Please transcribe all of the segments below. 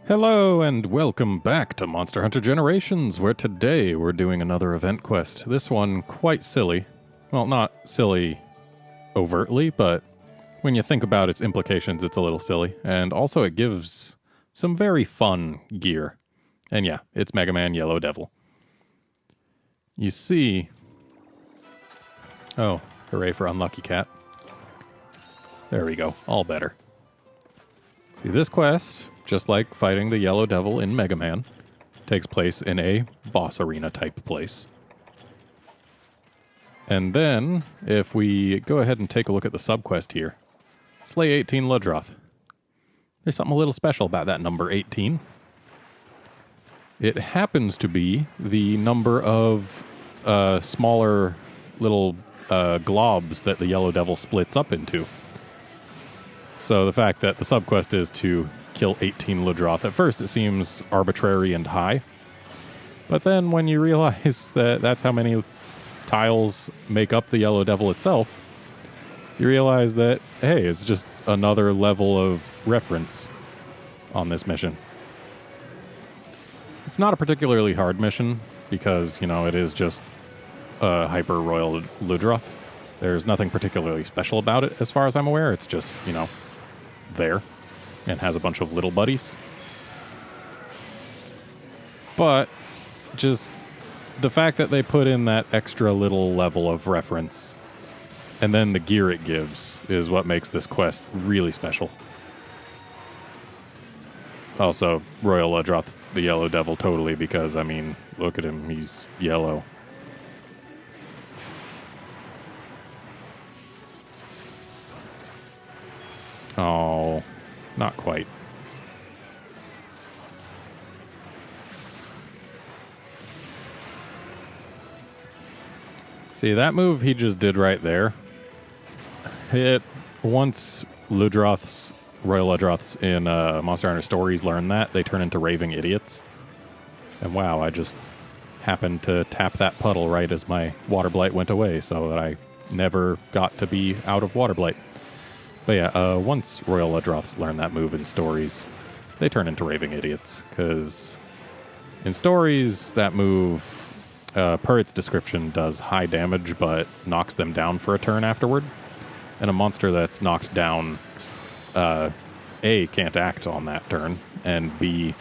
Hello and welcome back to Monster Hunter Generations, where today we're doing another event quest. This one quite silly. Well, not silly overtly, but when you think about its implications, it's a little silly. And also it gives some very fun gear. And yeah, it's Mega Man Yellow Devil. You see... Oh, hooray for Unlucky Cat. There we go, all better. See, this quest, just like fighting the Yellow Devil in Mega Man, takes place in a boss arena type place. And then, if we go ahead and take a look at the subquest here, Slay 18 Ludroth. There's something a little special about that number 18. It happens to be the number of smaller little globs that the Yellow Devil splits up into. So the fact that the subquest is to kill 18 Ludroth, at first it seems arbitrary and high. But then when you realize that that's how many tiles make up the Yellow Devil itself, you realize that, hey, it's just another level of reference on this mission. It's not a particularly hard mission because, you know, it is just a Hyper Royal Ludroth. There's nothing particularly special about it as far as I'm aware. It's just, you know, there and has a bunch of little buddies. But just the fact that they put in that extra little level of reference and then the gear it gives is what makes this quest really special. Also, Royal Ludroth's the Yellow Devil totally because, I mean, look at him, he's yellow. Oh, not quite. See, that move he just did right there. Once Royal Ludroths in Monster Hunter Stories learn that, they turn into raving idiots. And wow, I just happened to tap that puddle right as my water blight went away, so that I never got to be out of water blight. But yeah, once Royal Ludroths learn that move in Stories, they turn into raving idiots. Because in Stories, that move, per its description, does high damage, but knocks them down for a turn afterward. And a monster that's knocked down, A, can't act on that turn, and B,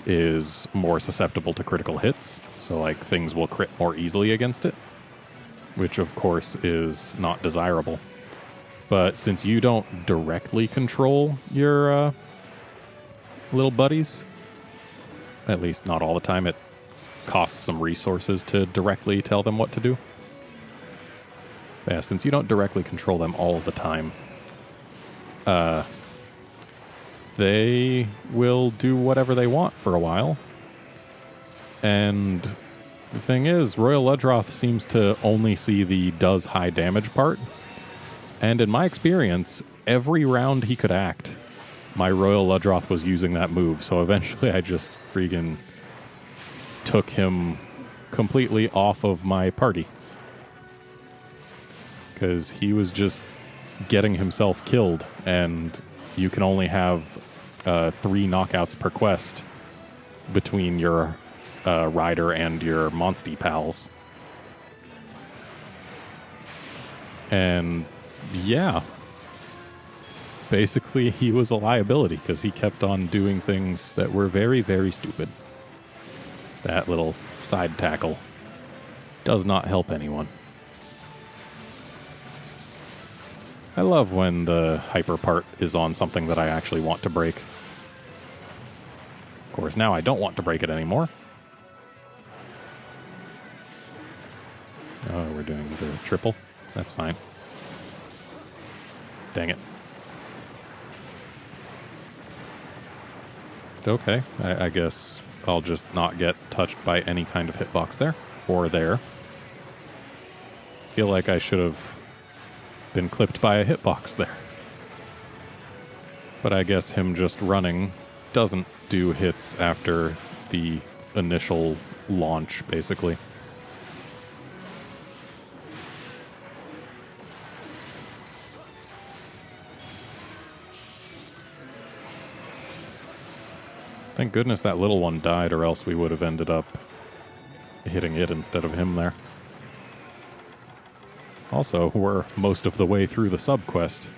is more susceptible to critical hits. So, like, things will crit more easily against it, which, of course, is not desirable. But since you don't directly control your little buddies, at least not all the time, it costs some resources to directly tell them what to do. Yeah, since you don't directly control them all the time, they will do whatever they want for a while. And the thing is, Royal Ludroth seems to only see the does high damage part. And in my experience, every round he could act, my Royal Ludroth was using that move. So eventually I just freaking took him completely off of my party. Because he was just getting himself killed. And you can only have 3 knockouts per quest between your rider and your monsty pals. And yeah, basically he was a liability because he kept on doing things that were very, very stupid. That little side tackle does not help anyone. I love when the hyper part is on something that I actually want to break. Of course, now I don't want to break it anymore. Oh, we're doing the triple. That's fine. Dang it. Okay, I guess I'll just not get touched by any kind of hitbox there. Or there. Feel like I should have been clipped by a hitbox there. But I guess him just running doesn't do hits after the initial launch, basically. Thank goodness that little one died, or else we would have ended up hitting it instead of him there. Also, we're most of the way through the sub-quest.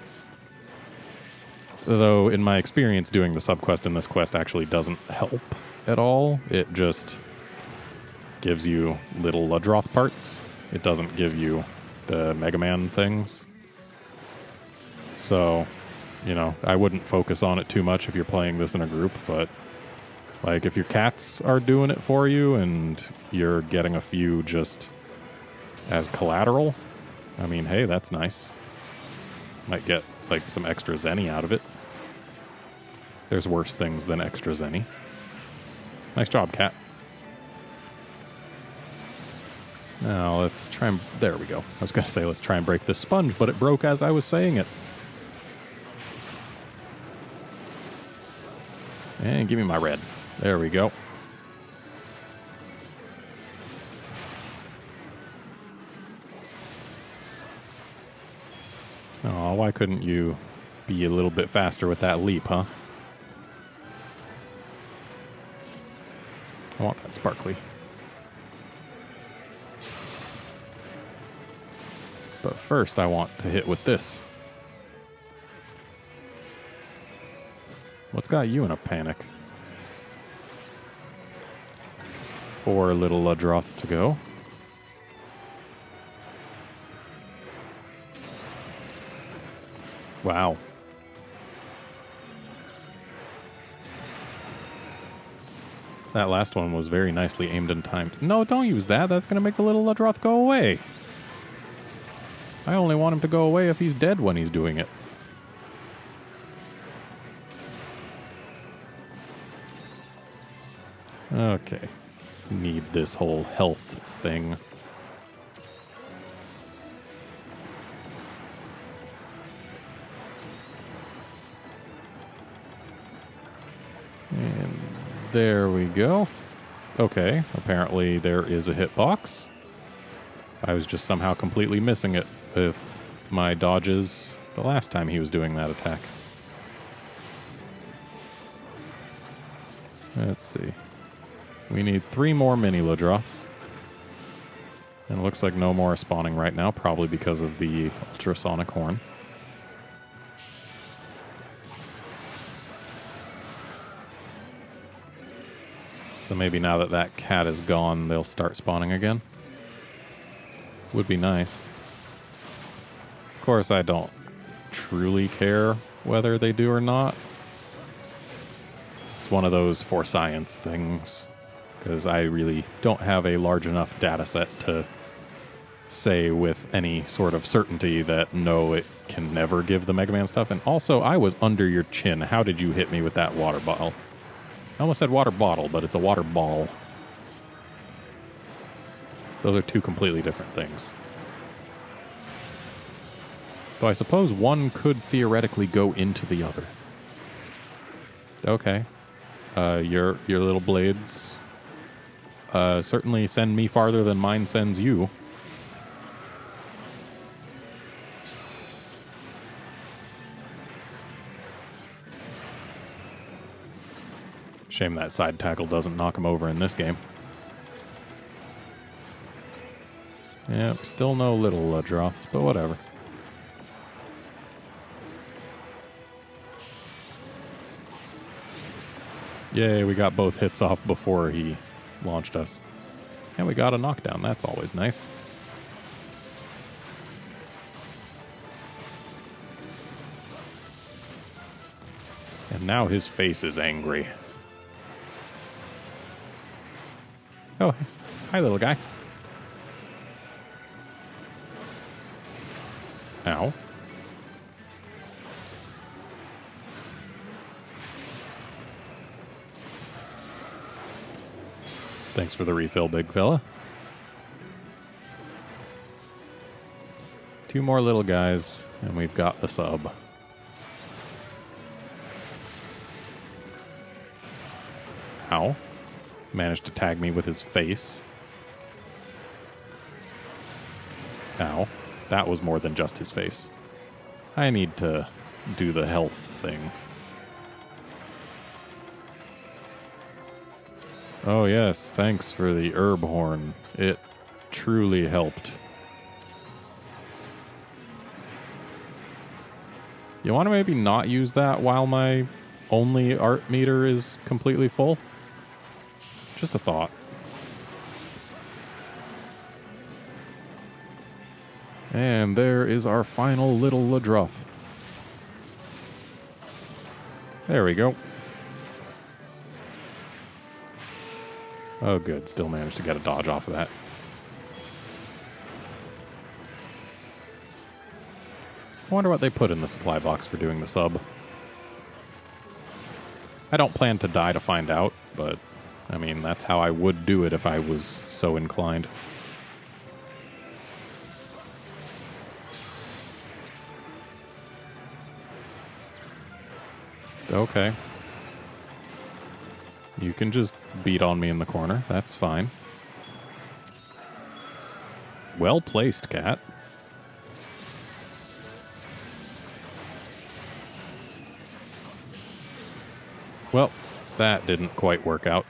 Though, in my experience, doing the sub-quest in this quest actually doesn't help at all. It just gives you little Ludroth parts. It doesn't give you the Mega Man things. So, you know, I wouldn't focus on it too much if you're playing this in a group, but like if your cats are doing it for you and you're getting a few just as collateral, I mean, hey, that's nice. Might get like some extra zenny out of it. There's worse things than extra zenny. Nice job, cat. Now let's try and... There we go. I was going to say let's try and break this sponge, but it broke as I was saying it. And give me my red. There we go. Oh, why couldn't you be a little bit faster with that leap, huh? I want that sparkly. But first I want to hit with this. What's got you in a panic? 4 little Ludroths to go. Wow. That last one was very nicely aimed and timed. No, don't use that. That's going to make the little Ludroth go away. I only want him to go away if he's dead when he's doing it. Okay. Need this whole health thing. And there we go. Okay, apparently there is a hitbox. I was just somehow completely missing it with my dodges the last time he was doing that attack. Let's see. We need 3 more mini Ludroths. And it looks like no more are spawning right now, probably because of the ultrasonic horn. So maybe now that that cat is gone, they'll start spawning again. Would be nice. Of course, I don't truly care whether they do or not. It's one of those for science things, because I really don't have a large enough data set to say with any sort of certainty that no, it can never give the Mega Man stuff. And also, I was under your chin. How did you hit me with that water bottle? I almost said water bottle, but it's a water ball. Those are 2 completely different things. Though I suppose one could theoretically go into the other. Okay. Your little blades certainly send me farther than mine sends you. Shame that side tackle doesn't knock him over in this game. Yep, still no little Ludroths, but whatever. Yay, we got both hits off before he launched us. And we got a knockdown, that's always nice. And now his face is angry. Oh, hi little guy. Ow. Thanks for the refill, big fella. 2 more little guys, and we've got the sub. Ow. Managed to tag me with his face. Ow. That was more than just his face. I need to do the health thing. Oh, yes. Thanks for the herb horn. It truly helped. You want to maybe not use that while my only art meter is completely full? Just a thought. And there is our final little Ladroth. There we go. Oh, good. Still managed to get a dodge off of that. I wonder what they put in the supply box for doing the sub. I don't plan to die to find out, but, I mean, that's how I would do it if I was so inclined. Okay. You can just beat on me in the corner. That's fine. Well placed, cat. Well, that didn't quite work out.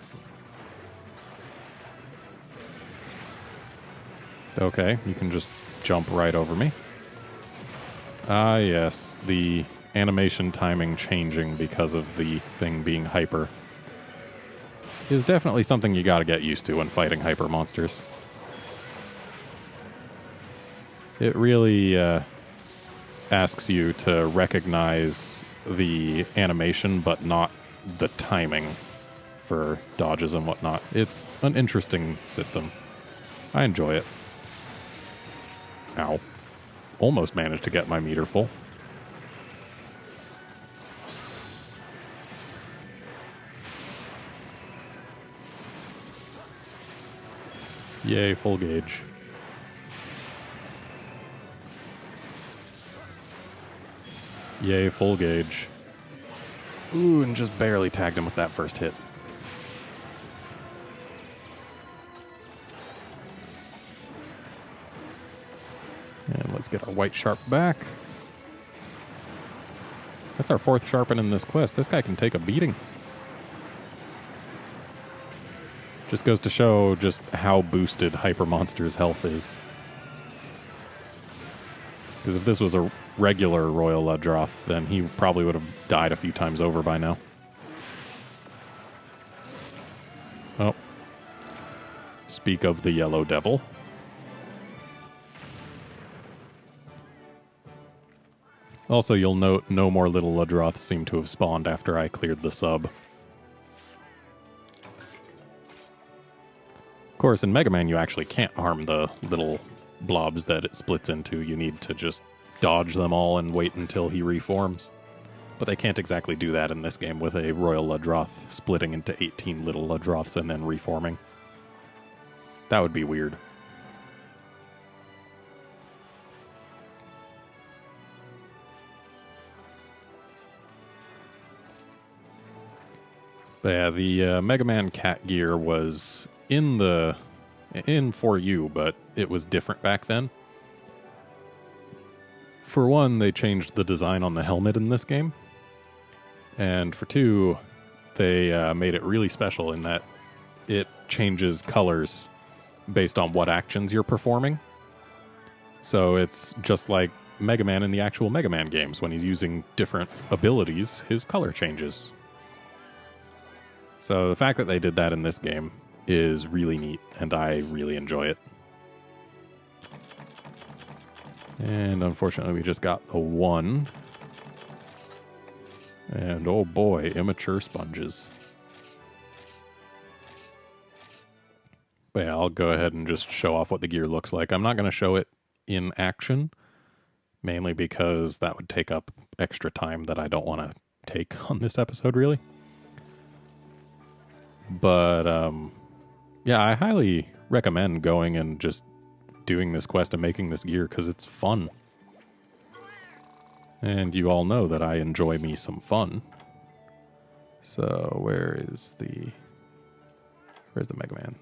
Okay, you can just jump right over me. Ah, yes, the animation timing changing because of the thing being hyper is definitely something you gotta get used to when fighting hyper monsters. It really asks you to recognize the animation, but not the timing for dodges and whatnot. It's an interesting system. I enjoy it. Ow. Almost managed to get my meter full. Yay, full gauge. Yay, full gauge. Ooh, and just barely tagged him with that first hit. And let's get our white sharp back. That's our fourth sharpen in this quest. This guy can take a beating. Just goes to show just how boosted Hyper Monster's health is. Because if this was a regular Royal Ladroth, then he probably would have died a few times over by now. Oh. Speak of the Yellow Devil. Also, you'll note no more little Ladroths seem to have spawned after I cleared the sub. Of course, in Mega Man, you actually can't harm the little blobs that it splits into. You need to just dodge them all and wait until he reforms. But they can't exactly do that in this game with a Royal Ladroth splitting into 18 little Ladroths and then reforming. That would be weird. But yeah, the Mega Man cat gear was in 4U, but it was different back then. For one, they changed the design on the helmet in this game. And for two, they made it really special in that it changes colors based on what actions you're performing. So it's just like Mega Man in the actual Mega Man games. When he's using different abilities, his color changes. So the fact that they did that in this game is really neat, and I really enjoy it. And unfortunately, we just got the one. And oh boy, immature sponges. But yeah, I'll go ahead and just show off what the gear looks like. I'm not going to show it in action, mainly because that would take up extra time that I don't want to take on this episode, really. But, yeah, I highly recommend going and just doing this quest and making this gear because it's fun. And you all know that I enjoy me some fun. So, where's the Mega Man?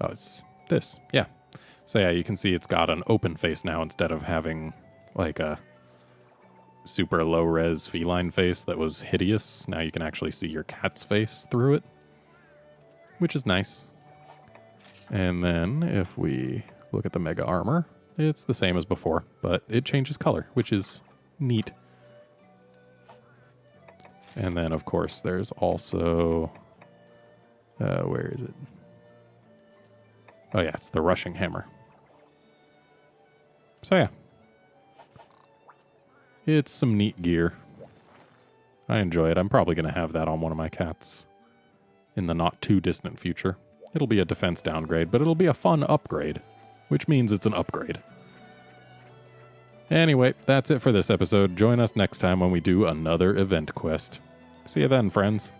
Oh, it's this. Yeah. So, yeah, you can see it's got an open face now instead of having, like, a super low-res feline face that was hideous. Now you can actually see your cat's face through it. which is nice. And then if we look at the Mega Armor, it's the same as before, but it changes color, which is neat. And then, of course, there's also... where is it? Oh, yeah, it's the Rushing Hammer. So, yeah. It's some neat gear. I enjoy it. I'm probably going to have that on one of my cats in the not-too-distant future. It'll be a defense downgrade, but it'll be a fun upgrade, which means it's an upgrade. Anyway, that's it for this episode. Join us next time when we do another event quest. See you then, friends.